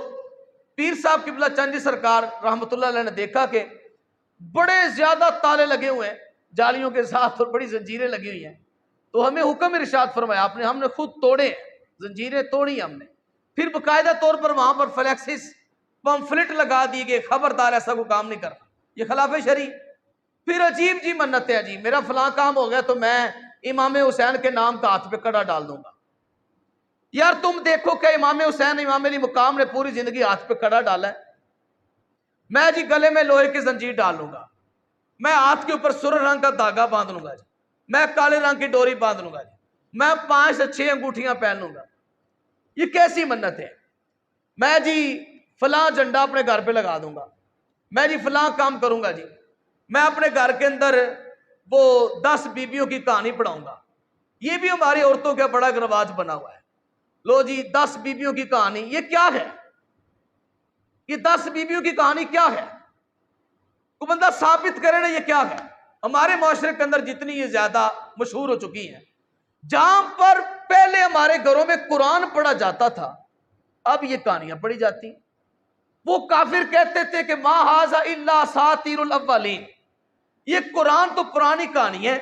پیر صاحب قبلہ چند جی سرکار رحمۃ اللہ علیہ نے دیکھا کہ بڑے زیادہ تالے لگے ہوئے ہیں جالیوں کے ساتھ اور بڑی زنجیریں لگی ہوئی ہیں. تو ہمیں حکم ارشاد فرمایا آپ نے، ہم نے خود توڑے ہیں، زنجیریں توڑی ہم نے. پھر باقاعدہ طور پر وہاں پر فلیکسس پمفلٹ لگا دی گئے خبردار ایسا کوئی کام نہیں کرنا، یہ خلاف شرع. پھر عجیب جی منتیں ہیں جی میرا فلاں کام ہو گیا تو میں امام حسین کے نام کا ہاتھ پہ کڑا ڈال دوں گا. یار تم دیکھو کہ امام حسین امام علی مقام نے پوری زندگی ہاتھ پہ کڑا ڈالا ہے. میں جی گلے میں لوہے کی زنجیر ڈال لوں گا، میں ہاتھ کے اوپر سرخ رنگ کا دھاگا باندھ لوں گا جی، میں کالے رنگ کی ڈوری باندھ لوں گا جی، میں 5 سے 6 انگوٹھیاں پہن لوں گا. یہ کیسی منت ہے؟ میں جی فلاں جھنڈا اپنے گھر پہ لگا دوں گا، میں جی فلاں کام کروں گا جی، میں اپنے گھر کے اندر وہ 10 بیویوں کی کہانی پڑھاؤں گا. یہ بھی ہماری عورتوں کا بڑا رواج بنا ہوا ہے. لو جی 10 بیویوں کی کہانی، یہ کیا ہے؟ یہ 10 بیویوں کی کہانی کیا ہے؟ کوئی بندہ ثابت کرے نا یہ کیا ہے. ہمارے معاشرے کے اندر جتنی یہ زیادہ مشہور ہو چکی ہیں، جہاں پر پہلے ہمارے گھروں میں قرآن پڑھا جاتا تھا اب یہ کہانیاں پڑھی جاتی. وہ کافر کہتے تھے کہ ما ھذا الا اساطیر الاولین، یہ قرآن تو پرانی کہانی ہے.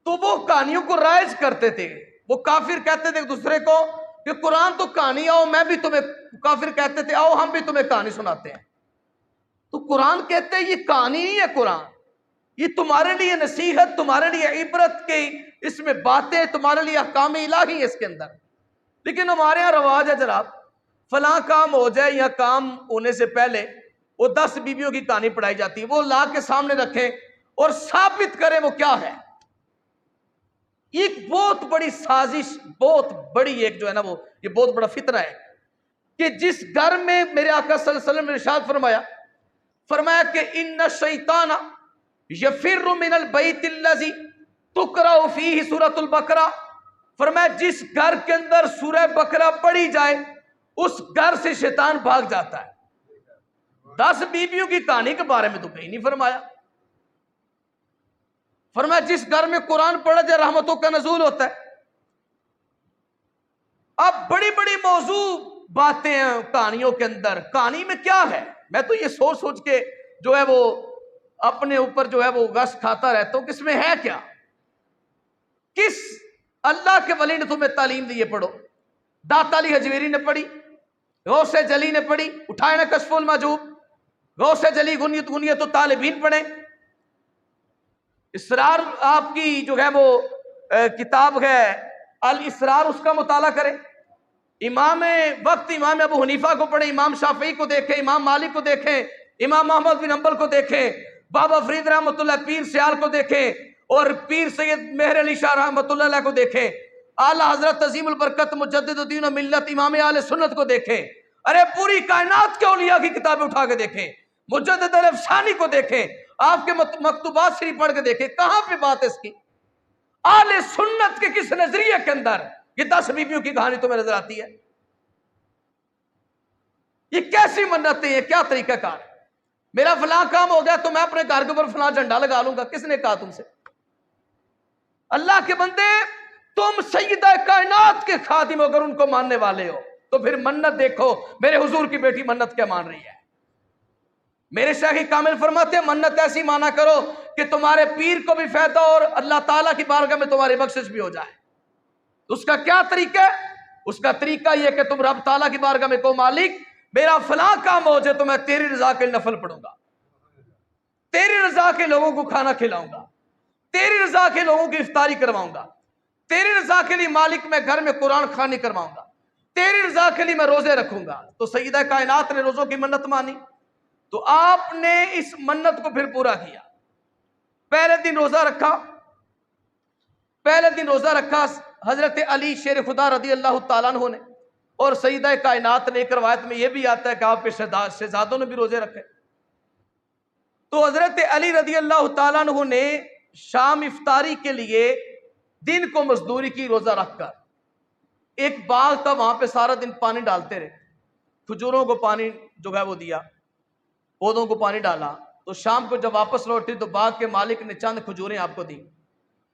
تو وہ کہانیوں کو رائج کرتے تھے. وہ کافر کہتے تھے دوسرے کو کہ قرآن تو کہانی، آؤ میں بھی تمہیں، کافر کہتے تھے آؤ ہم بھی تمہیں کہانی سناتے ہیں. تو قرآن کہتے ہیں یہ کہانی نہیں ہے، قرآن یہ تمہارے لیے نصیحت، تمہارے لیے عبرت کی اس میں باتیں، تمہارے لیے احکام الہی ہے اس کے اندر. لیکن ہمارے یہاں رواج ہے جناب فلاں کام ہو جائے یا کام ہونے سے پہلے وہ 10 بیویوں کی کہانی پڑھائی جاتی ہے، وہ لا کے سامنے رکھیں اور ثابت کریں وہ کیا ہے. ایک بہت بڑی سازش، بہت بڑی ایک جو ہے نا وہ یہ بہت بڑا فتنہ ہے کہ جس گھر میں میرے آقا صلی اللہ علیہ وسلم نے ارشاد فرمایا کہ ان الشیطان یفر من البیت الذی تقرأ فیہ سورۃ البقرہ، فرمایا جس گھر کے اندر سورہ بقرہ پڑھی جائے اس گھر سے شیطان بھاگ جاتا ہے۔ 10 بیویوں کی کہانی کے بارے میں تو کہیں نہیں فرمایا۔ فرمایا جس گھر میں قرآن پڑھا جائے رحمتوں کا نزول ہوتا ہے۔ اب بڑی بڑی موضوع باتیں ہیں کہانیوں کے اندر، کہانی میں کیا ہے؟ میں تو یہ سوچ کے جو ہے وہ اپنے اوپر جو ہے وہ غش کھاتا رہتا ہوں، کس میں ہے کیا؟ کس اللہ کے ولی نے تمہیں تعلیم دی یہ پڑھو؟ داتا علی حجویری نے پڑھی، غوث جلی نے پڑھی، اٹھائے نا کشف المحجوب، غوث جلی غنیت الطالبین پڑھیں، اسرار آپ کی جو ہے وہ کتاب ہے الاسرار اس کا مطالعہ کریں، امام وقت امام ابو حنیفہ کو پڑھیں، امام شافعی کو دیکھیں، امام مالک کو دیکھیں، امام محمد بن حنبل کو دیکھیں، بابا فرید رحمۃ اللہ پیر سیال کو دیکھیں، اور پیر سید مہر علی شاہ رحمۃ اللہ علیہ کو دیکھیں، اعلی حضرت عظیم البرکت مجدد الدین و ملت امام اہل سنت کو دیکھیں، ارے پوری کائنات کے اولیاء کی کتابیں اٹھا کے دیکھیں، مجدد الافسانی کو دیکھیں، آپ کے مکتوبات شریف پڑھ کے دیکھیں، کہاں پہ بات ہے اس کی؟ اہل سنت کے کس نظریے کے اندر یہ 10 بیویوں کی کہانی تمہیں نظر آتی ہے؟ یہ کیسی منت ہے؟ یہ کیا طریقہ کار ہے؟ میرا فلاں کام ہو گیا تو میں اپنے گھر کے اوپر فلاں جھنڈا لگا لوں گا، کس نے کہا تم سے؟ اللہ کے بندے تم سیدہ کائنات کے خادم، اگر ان کو ماننے والے ہو تو پھر منت دیکھو میرے حضور کی بیٹی منت کیا مان رہی ہے۔ میرے شیخ کامل فرماتے ہیں منت ایسی مانا کرو کہ تمہارے پیر کو بھی فائدہ اور اللہ تعالیٰ کی بارگاہ میں تمہاری بخشش بھی ہو جائے۔ اس کا کیا طریقہ ہے؟ اس کا طریقہ یہ کہ تم رب تعالیٰ کی بارگاہ میں کہو مالک میرا فلاں کام ہو جائے تو میں تیری رضا کے نفل پڑھوں گا، تیری رضا کے لوگوں کو کھانا کھلاؤں گا، تیری رضا کے لوگوں کی افطاری کرواؤں گا، تیری رضا کے لیے مالک میں گھر میں قرآن خوانی کرواؤں گا، تیری رضا کے لیے میں روزے رکھوں گا۔ تو سیدہ کائنات نے روزوں کی منت مانی تو آپ نے اس منت کو پھر پورا کیا۔ پہلے دن روزہ رکھا حضرت علی شیر خدا رضی اللہ تعالیٰ عنہ نے، اور سیدہ کائنات نے ایک روایت میں یہ بھی آتا ہے کہ آپ کے شہزادوں نے بھی روزے رکھے۔ تو حضرت علی رضی اللہ تعالیٰ عنہ نے شام افطاری کے لیے دن کو مزدوری کی روزہ رکھ کر، ایک باغ تھا وہاں پہ سارا دن پانی ڈالتے رہے، کھجوروں کو پانی جو ہے وہ دیا، پودوں کو پانی ڈالا، تو شام کو جب واپس لوٹی تو باغ کے مالک نے چند کھجوریں آپ کو دی،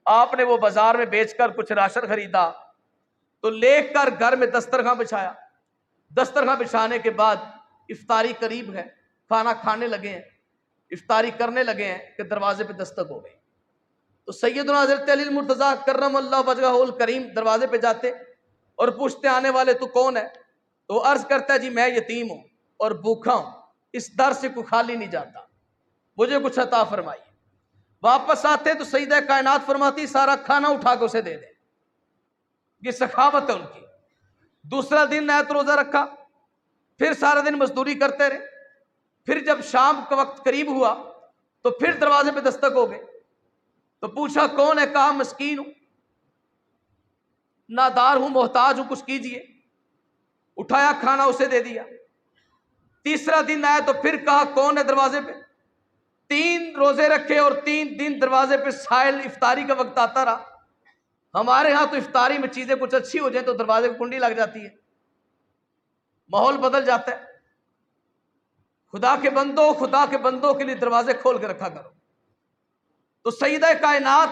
آپ نے وہ بازار میں بیچ کر کچھ راشن خریدا تو لے کر گھر میں دسترخوان بچھایا۔ دسترخوان بچھانے کے بعد افطاری قریب ہے، کھانا کھانے لگے ہیں، افطاری کرنے لگے ہیں کہ دروازے پہ دستک ہو گئی۔ تو سیدنا حضرت علی المرتضیٰ کرم اللہ وجہہ الکریم دروازے پہ جاتے اور پوچھتے آنے والے تو کون ہے؟ تو عرض کرتا ہے جی میں یتیم ہوں اور بھوکھا ہوں، اس در سے کوئی خالی نہیں جاتا، مجھے کچھ عطا فرمائیے۔ واپس آتے تو سیدہ کائنات فرماتی سارا کھانا اٹھا کے اسے دے دے، یہ سخاوت ہے ان کی۔ دوسرا دن نیت روزہ رکھا، پھر سارا دن مزدوری کرتے رہے، پھر جب شام کا وقت قریب ہوا تو پھر دروازے پہ دستک ہو گئے، تو پوچھا کون ہے؟ کہا مسکین ہوں، نادار ہوں، محتاج ہوں، کچھ کیجئے۔ اٹھایا کھانا اسے دے دیا۔ تیسرا دن آیا تو پھر کہا کون ہے دروازے پہ؟ 3 روزے رکھے اور 3 دن دروازے پہ سائل، افطاری کا وقت آتا رہا۔ ہمارے ہاں تو افطاری میں چیزیں کچھ اچھی ہو جائیں تو دروازے کو کنڈی لگ جاتی ہے، ماحول بدل جاتا ہے۔ خدا کے بندوں کے لیے دروازے کھول کے رکھا کرو۔ تو سیدہ کائنات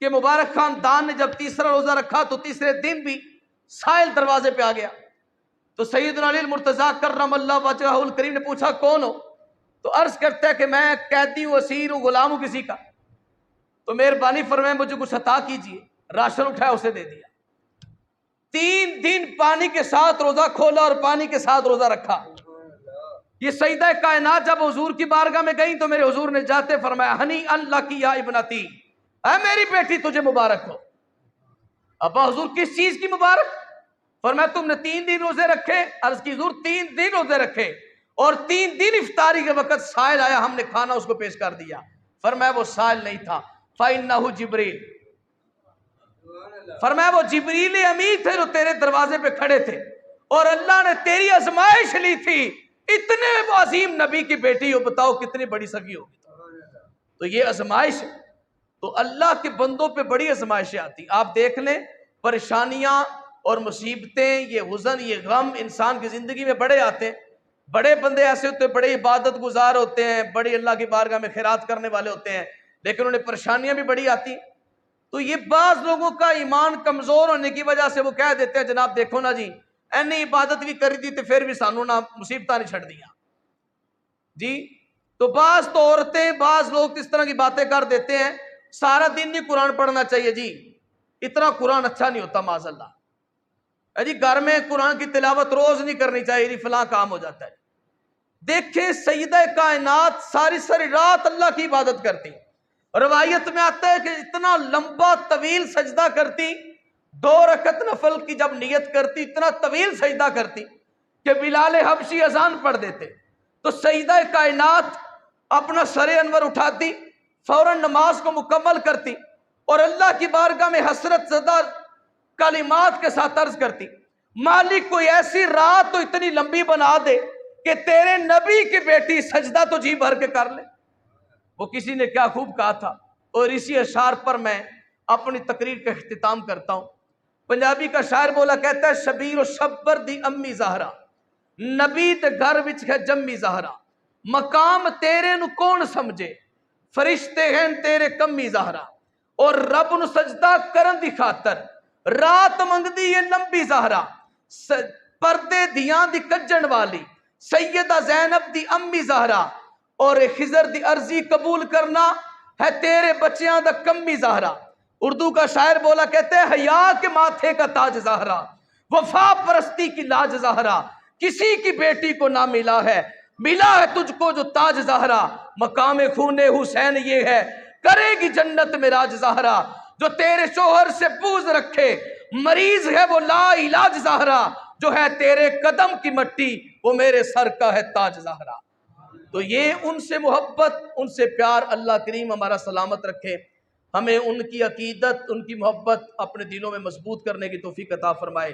کے مبارک خاندان نے جب تیسرا روزہ رکھا تو تیسرے دن بھی سائل دروازے پہ آ گیا۔ تو سیدنا علی المرتضیٰ کرم اللہ وجہہ الکریم نے پوچھا کون ہو؟ تو عرض کرتا ہے کہ میں قیدی ہوں، اسیر ہوں، غلام ہوں کسی کا، تو مہربانی فرمائیں مجھے کچھ عطا کیجئے۔ راشن اٹھایا اسے دے دیا۔ 3 دن پانی کے ساتھ روزہ کھولا اور پانی کے ساتھ روزہ رکھا۔ یہ سیدہ کائنات جب حضور کی بارگاہ میں گئی تو میرے حضور نے جاتے فرمایا ہنی اللہ کی یا ابنتی، اے میری بیٹی تجھے مبارک ہو۔ ابا حضور کس چیز کی مبارک؟ فرمایا تم نے 3 دن روزے رکھے۔ عرض کی حضور 3 دن روزے رکھے اور 3 دن افطاری کے وقت سائل آیا، ہم نے کھانا اس کو پیش کر دیا۔ فرمایا وہ سائل نہیں تھا، فَإِنَّهُ جبریل، فرمایا وہ جبریل امین تھے جو تیرے دروازے پہ کھڑے تھے اور اللہ نے تیری آزمائش لی تھی، اتنے عظیم نبی کی بیٹی ہو، بتاؤ کتنی بڑی سگی ہوگی۔ تو یہ آزمائش ہے، تو اللہ کے بندوں پہ بڑی آزمائشیں آتی، آپ دیکھ لیں پریشانیاں اور مصیبتیں، یہ حزن، یہ غم انسان کی زندگی میں بڑے آتے ہیں۔ بڑے بندے ایسے ہوتے ہیں، بڑے عبادت گزار ہوتے ہیں، بڑے اللہ کی بارگاہ میں خیرات کرنے والے ہوتے ہیں، لیکن انہیں پریشانیاں بھی بڑی آتی۔ تو یہ بعض لوگوں کا ایمان کمزور ہونے کی وجہ سے وہ کہہ دیتے ہیں جناب دیکھو نا جی اینی عبادت بھی کری دی تو پھر بھی سانو نہ مصیبتیں نہیں چھڑ دیا جی۔ تو بعض تو عورتیں، بعض لوگ اس طرح کی باتیں کر دیتے ہیں، سارا دن نہیں قرآن پڑھنا چاہیے جی، اتنا قرآن اچھا نہیں ہوتا معاذ اللہ جی، گھر میں قرآن کی تلاوت روز نہیں کرنی چاہیے جی، فلاں کام ہو جاتا ہے۔ دیکھیں سیدہ کائنات ساری ساری رات اللہ کی عبادت کرتی، روایت میں آتا ہے کہ اتنا لمبا طویل سجدہ کرتی، 2 رکعت نفل کی جب نیت کرتی اتنا طویل سجدہ کرتی کہ بلال حبشی اذان پڑھ دیتے تو سیدہ کائنات اپنا سر انور اٹھاتی، فوراً نماز کو مکمل کرتی اور اللہ کی بارگاہ میں حسرت زدہ کلمات کے ساتھ عرض کرتی، مالک کوئی ایسی رات تو اتنی لمبی بنا دے کہ تیرے نبی کی بیٹی سجدہ تو جی بھر کے کر لے۔ وہ کسی نے کیا خوب کہا تھا، اور اسی اشعار پر میں اپنی تقریر کا اختتام کرتا ہوں۔ پنجابی کا شاعر بولا کہتا ہے، شبیر و شبر دی امی زہرا، نبی تے گھر وچ ہے جمی زہرا، مقام تیرے نو کون سمجھے، فرشتے ہیں تیرے کمی زہرا، اور رب نو سجدہ کرن دی خاطر رات منگدی یہ لمبی زہرا، پردے دیاں دی کجن والی سیدہ زینب دی امی زہرا، اور خضر دی عرضی قبول کرنا ہے تیرے بچیاں دا کمی زہرا۔ اردو کا شاعر بولا کہتے ہیں، حیا کے ماتھے کا تاج زہرا، وفا پرستی کی لاج زہرا، کسی کی بیٹی کو نہ ملا ہے، ملا ہے تجھ کو جو تاج زہرا، مقام خون حسین یہ ہے، کرے گی جنت میں راج زہرا، جو تیرے شوہر سے بغض رکھے مریض ہے وہ لا علاج زہرا، جو ہے تیرے قدم کی مٹی وہ میرے سر کا ہے تاج زہرا۔ تو یہ ان سے محبت، ان سے پیار، اللہ کریم ہمارا سلامت رکھے، ہمیں ان کی عقیدت، ان کی محبت اپنے دلوں میں مضبوط کرنے کی توفیق عطا فرمائے۔